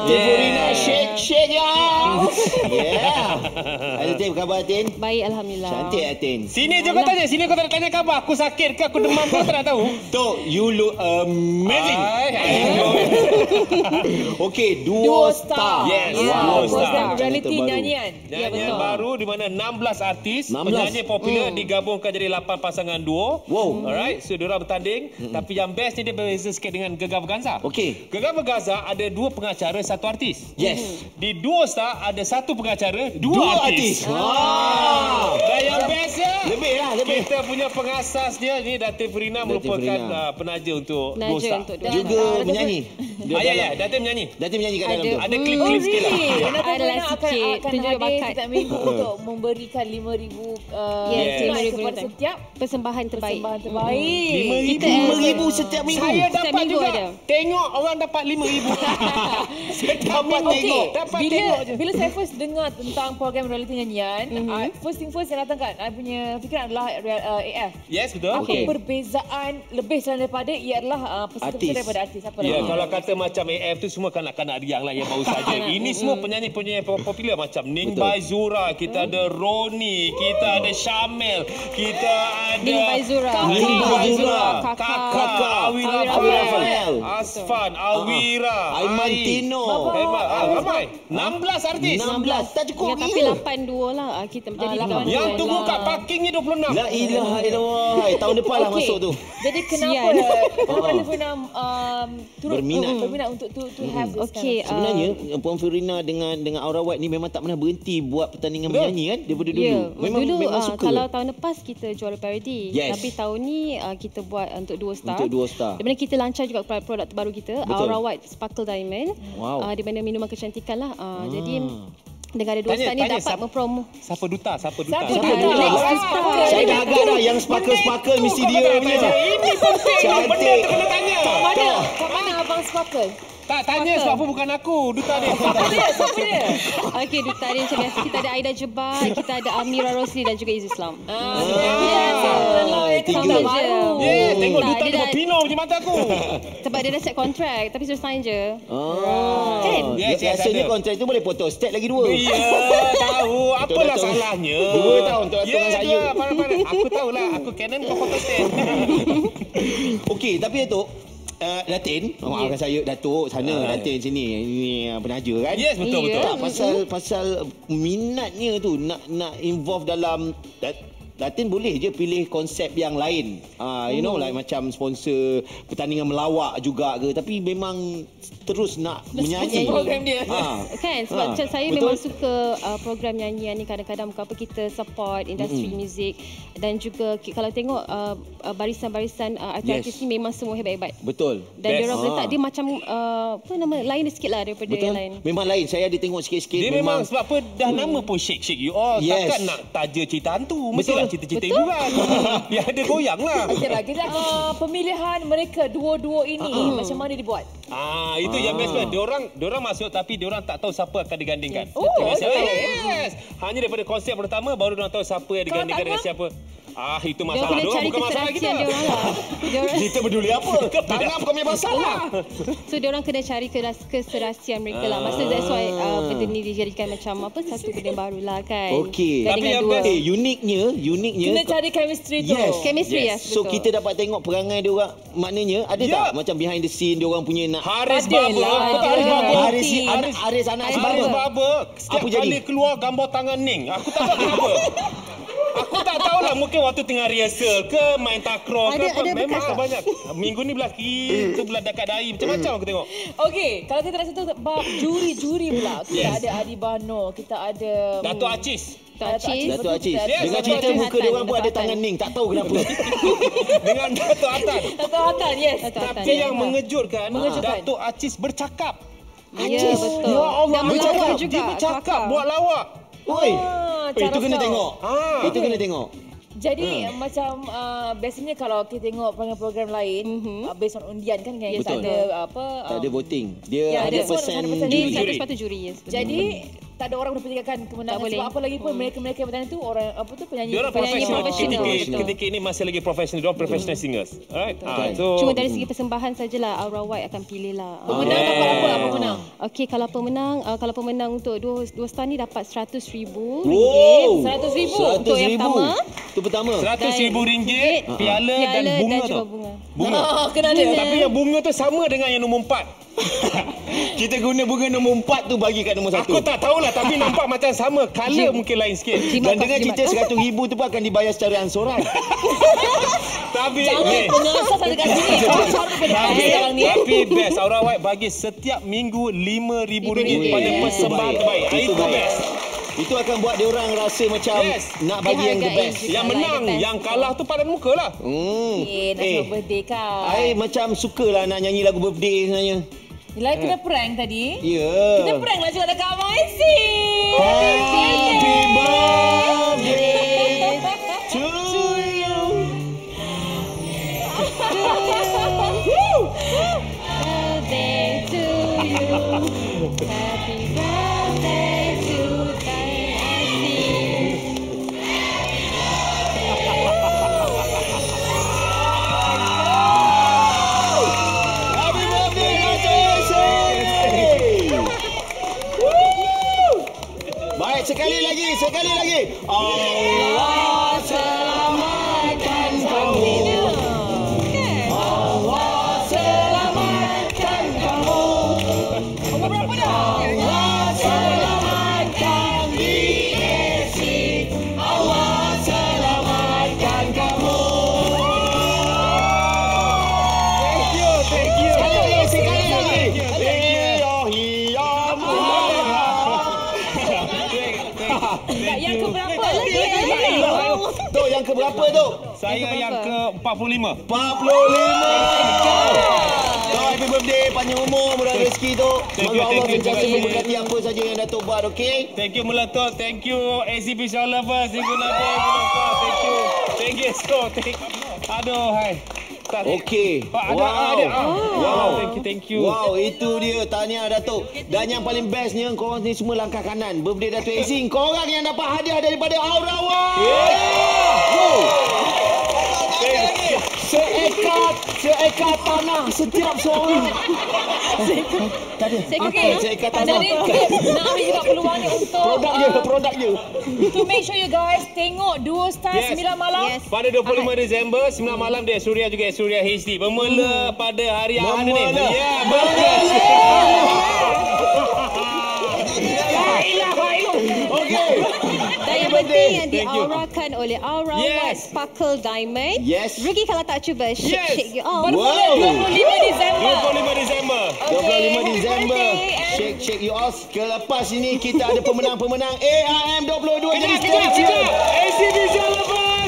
Datin Furina, shake ya. Datin, khabar Datin? Baik, Alhamdulillah. Cantik Datin. Sini je kau tanya. Sini kau tak tanya khabar. Aku sakit ke? Aku demam ke? Tak tahu. Tok, you look amazing. Okey, Duo Star. Yes, Wow, Duo Star. reality nyanyian. Nyanyian baru di mana 16 artis 16. penyanyi popular digabungkan jadi 8 pasangan duo. Wow. Alright, so diorang bertanding. Tapi yang best ni dia berbeza sikit dengan Gegar Verganza. Okey. Gegar Verganza ada 2 pengacara, 1 artis. Yes. Di Duo Star ada 1 pengacara, 2 artis. Wow. Dan yang best ya, Lebih lah, lebih. kita punya pengasas dia ni Datin Furina merupakan Furina. penaja untuk Duo Penaja Star. untuk Duo Juga menyanyi. Ya, Datin menyanyi. Datin menyanyi kat dalam tu. Ada klip-klip sikit lah. Datin Adalah Furina sikit, akan tunjuk hadir bakat. setiap minggu untuk memberikan 5,000 Yes, tunai 5,000 kepada setiap persembahan terbaik. persembahan terbaik. 5,000 setiap minggu. Saya Setiap dapat minggu juga ada. tengok orang dapat 5,000. Saya dapat tengok. Dapat tengok je. Bila saya first dengar tentang program reality nyanyian, first thing first yang datang kat I punya fikiran adalah AF. Yes, betul. Apa Okey. perbezaan lebih selain daripada ia adalah peserta Artis. daripada artis. Apa Ya, lagi? kalau kata macam AF tu semua kanak-kanak riang lah yang baru saja. Ini semua penyanyi-penyanyi popular macam Ning Betul. Baizura, kita ada Roni, kita ada Syamel, kita ada Ning Baizura. Ning Baizura. Kakak, Awira Awira Fadel, Fadel. Asfan, Awira, Aiman Tino. ramai. 16 artis. 16. Tak cukup Ya, tapi gila. 8 duo lah. Kita menjadi lapan. Yang tunggu kat parking ni 26. La ilaha illallah. Tahun depan lah Okey. masuk tu. Jadi kenapa Sian. Datin Furina turut Berminat. untuk to have this Okey, Sebenarnya Puan Furina dengan Aura White ni memang tak pernah berhenti buat pertandingan Betul. menyanyi kan daripada dulu. Ya, Memang dulu memang suka. kalau tahun lepas kita juara parody. Yes. Tapi tahun ni kita buat untuk Duo Star. Untuk Duo Star. Di mana kita lancar juga produk terbaru kita, Betul. Aura White Sparkle Diamond. Wow. Di mana minuman kecantikan lah. Jadi dengan ada Duo Tanya, Star ni tanya, dapat siapa- mempromo. Siapa duta? Siapa Siapa duta? duta? Saya dah agak dah yang sparkle ni mesti dia punya. Ini penting. Benda Cantik. tu kena tanya. Kat mana abang Sparkle? Tak tanya sebab apa bukan aku. Duta dia. Siapa dia? Okey, duta dia macam biasa. Kita ada Aida Jebat, kita ada Amira Rosli dan juga Izz Islam. tiga. Sama je. Yes, tengok Tak, duta dia dia dah- berpino je mata aku. Sebab dia dah set kontrak, tapi suruh sign je. Kan? Yes, yes, Biasanya ada. kontrak tu boleh potong step lagi 2. Ya, tahu. Apalah Betul. salahnya. 2 tahun untuk atur dengan saya. Ya, pandai-pandai. Aku tahulah. Aku Canon, kau foto stand. Okey, tapi Datuk, Datin, maafkan saya Datuk sana, Datin sini. Ini penaja kan? Yes, betul, Ya. betul. Tak, pasal minatnya tu nak involve dalam Datin boleh je pilih konsep yang lain. You know, like macam sponsor pertandingan melawak juga ke, tapi memang terus nak menyanyi. program dia. Kan sebab macam saya betul. memang suka program nyanyian ni, kadang-kadang apa kita support industri muzik dan juga kalau tengok barisan-barisan artis-artis Yes. ni memang semua hebat-hebat. Betul. Dan Best. dia orang letak dia macam apa nama lain sikit lah daripada Betul. yang lain. Memang lain. Saya ada tengok sikit-sikit. Dia memang sebab apa dah nama pun shake you all. Yes. Takkan nak taja cerita hantu. Betul. Mestilah cerita-cerita hiburan. Yang ada goyang lah. Okey lah, kita pemilihan mereka duo-duo ini macam mana dibuat? Itu yang best kan. Diorang masuk tapi diorang tak tahu siapa akan digandingkan. Yes, betul. Yes. Hanya daripada konsep pertama baru diorang tahu siapa yang digandingkan dengan siapa. Itu Dia masalah kena diorang, cari bukan masalah kita. keserasian dia orang lah. Kita peduli apa? Tangan bukan punya masalah. So dia orang kena cari keserasian mereka lah. Maksud that's why benda ni dijadikan macam apa satu benda baru lah kan. Okey. Tapi Gandingan yang dua. best- Uniknya Kena cari chemistry tu. Yes. Chemistry yes, So betul. kita dapat tengok perangai dia orang, maknanya ada Ya. tak macam behind the scene dia orang punya nak Haris Ada Barber. lah, Betul ada. Haris Barber. Haris anak si Haris Barber. Barber. Setiap Apa jadi? kali keluar gambar tangan Ning. Aku tak tahu kenapa. Aku tak tahulah mungkin waktu tengah rehearsal ke main takraw ke apa. Ada Memang bekas tak? banyak. Minggu ni belah kiri, tu belah dekat dahi. Macam-macam aku tengok. Okey, kalau kita nak sentuh bab juri-juri pula. Kita Yes. ada Adi Bano, kita ada Datuk Acis. Datuk Aziz. Datuk Aziz. Yes, Dengan Datuk cerita Aziz. muka dia orang pun ada Datuk tangan Atan. Ning, tak tahu kenapa. Dengan Datuk Atan. Datuk Hatan, yes. Datuk Atan. Tapi yang mengejutkan, Mengejutkan. Datuk Acis bercakap. Ya betul. Ya Allah, Dan melawak bercakap. juga. Dia bercakap, kelakar. buat lawak. Oi. cara Itu kena flow. tengok. Itu kena tengok. Jadi macam biasanya kalau kita tengok program-program lain based on undian kan kita Betul. ada apa Tak ada voting. Dia Ya, ada ada persen persen Ni juri. satu sepatu juri yes. betul. Jadi tak ada orang mempertikaikan kemenangan. Tak boleh. Sebab apa lagi pun mereka-mereka yang bertanding tu orang apa tu penyanyi. Diorang Penyanyi profesional. profesional. Ketika ini masih lagi profesional. Diorang professional singers. Alright. So Cuma dari segi persembahan sajalah Aura White akan pilih lah. Pemenang dapat apa? Apa pemenang? Okey, kalau pemenang untuk dua star ni dapat RM100,000. Wow. RM100,000 untuk yang pertama. Itu pertama. RM100,000, piala dan bunga juga tau. bunga. Bunga. Kena ada. Tapi yang bunga tu sama dengan yang nombor 4. Kita guna bunga nombor 4 tu bagi kat nombor 1. Aku tak tahulah tapi nampak macam sama. Color mungkin lain sikit. Dan dengan cerita RM100,000 tu pun akan dibayar secara ansoran. Tapi Jangan pengasas ada kat sini. Cara pada sekarang ni. Tapi best Aura White bagi setiap minggu RM5,000 pada persembahan terbaik. Itu baik. best. Itu akan buat dia orang rasa macam nak bagi yang the best. Yang menang, yang kalah tu padan muka lah. National birthday kan. I macam sukalah nak nyanyi lagu birthday sebenarnya. Yelah, kita prank tadi. Ya. Kita prank lah juga dekat Abang Aisy. Happy birthday to you. Birthday to you. Happy birthday to Happy birthday, Aisy. Baik, sekali lagi. Allah selamatkan kamu. Allah selamatkan kamu. Umur berapa dah? Allah selamatkan Aisy. Allah selamatkan kamu. Thank you. Sekali lagi. Yang keberapa? Tu yang keberapa tu? Saya yang ke-45. 45. So, happy birthday, panjang umur, murah rezeki tu. Semoga Allah sentiasa memberkati apa saja yang Datuk buat, okey? Thank you Meletup. Thank you Exhibition Lovers. Thank you Nabil. Thank you. Aduh, hai. Okey. Ada. Wow. Thank you. Wow, itu dia. Tahniah Datuk. Dan yang paling bestnya, korang ni semua langkah kanan. Birthday Datuk Aisy. Korang yang dapat hadiah daripada Aura White. Seekar tanah setiap seorang. Seekar tanah. Jadi nak ambil juga peluang ni untuk Produk je. to make sure you guys tengok 2 Star 9 malam. Yes. Pada 25 Disember 9 malam di Suria juga Suria HD. Bermula pada hari Ahad ni. Ya, betul. Okey. Dan yang penting yang diaurakan oleh Aura White Yes. Sparkle Diamond. Yes. Rugi kalau tak cuba. Shake you off. Bermula 25 Disember. 25 Desember. 25 Disember. birthday and- Shake you off. Kelepas ini kita ada pemenang-pemenang AIM 22. Jadi Kejap. Exhibition Lovers.